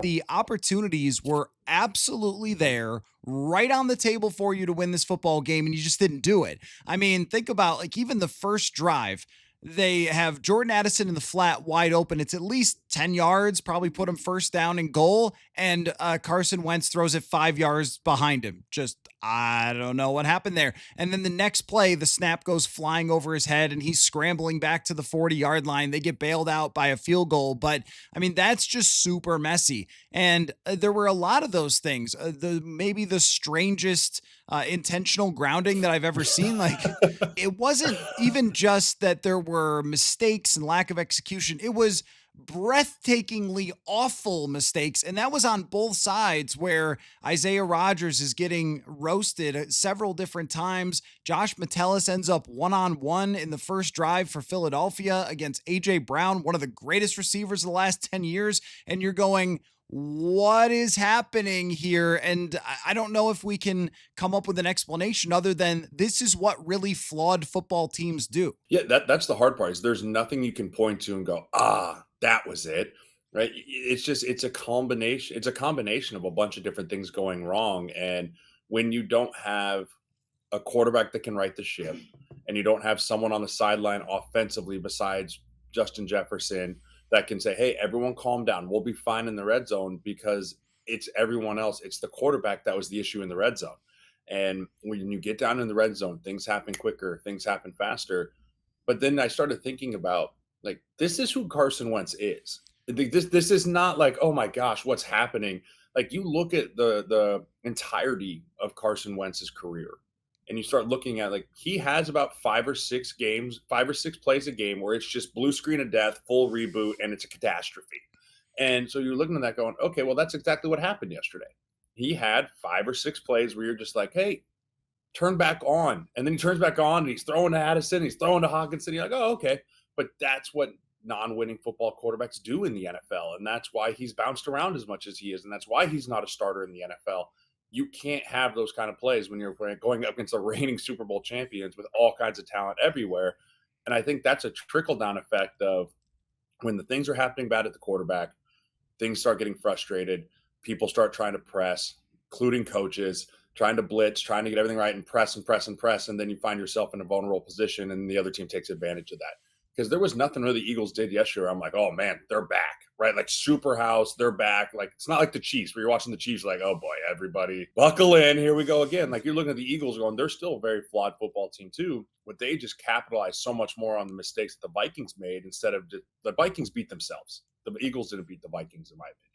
The opportunities were absolutely there, right on the table for you to win this football game, and you just didn't do it. I mean, think about like even the first drive. They have Jordan Addison in the flat wide open. It's at least 10 yards, probably put him first down and goal. And Carson Wentz throws it 5 yards behind him. Just, I don't know what happened there. And then the next play, the snap goes flying over his head and he's scrambling back to the 40-yard line. They get bailed out by a field goal. But I mean, that's just super messy. And there were a lot of those things. The maybe the strangest intentional grounding that I've ever seen. Like it wasn't even just that there were mistakes and lack of execution. It was breathtakingly awful mistakes. And that was on both sides where Isaiah Rodgers is getting roasted several different times. Josh Metellus ends up one-on-one in the first drive for Philadelphia against A.J. Brown, one of the greatest receivers of the last 10 years. And you're going, what is happening here? And I don't know if we can come up with an explanation other than this is what really flawed football teams do. Yeah, that's the hard part is there's nothing you can point to and go, "Ah, that was it." Right? It's just it's a combination of a bunch of different things going wrong, and when you don't have a quarterback that can right the ship, and you don't have someone on the sideline offensively besides Justin Jefferson that can say, "Hey, everyone calm down. We'll be fine in the red zone," because it's everyone else. It's the quarterback that was the issue in the red zone. And when you get down in the red zone, things happen quicker, things happen faster. But then I started thinking about like this is who Carson Wentz is. This is not like, oh my gosh, what's happening? Like you look at the entirety of Carson Wentz's career and you start looking at like he has about 5 or 6 games, 5 or 6 plays a game where it's just blue screen of death, full reboot, and it's a catastrophe. And so you're looking at that going, okay, well, that's exactly what happened yesterday. He had 5 or 6 plays where you're just like, hey, turn back on. And then he turns back on and he's throwing to Addison, he's throwing to Hawkinson. You're like, oh, okay. But that's what non-winning football quarterbacks do in the NFL. And that's why he's bounced around as much as he is. And that's why he's not a starter in the NFL. You can't have those kind of plays when you're going up against the reigning Super Bowl champions with all kinds of talent everywhere. And I think that's a trickle down effect of when the things are happening bad at the quarterback, things start getting frustrated. People start trying to press, including coaches, trying to blitz, trying to get everything right and press and press and press. And then you find yourself in a vulnerable position and the other team takes advantage of that. Because there was nothing really the Eagles did yesterday. I'm like, oh man, they're back, right? Like super house, they're back. Like it's not like the Chiefs where you're watching the Chiefs, like, oh boy, everybody buckle in. Here we go again. Like you're looking at the Eagles going, they're still a very flawed football team too. But they just capitalized so much more on the mistakes that the Vikings made instead of the Vikings beat themselves. The Eagles didn't beat the Vikings, in my opinion.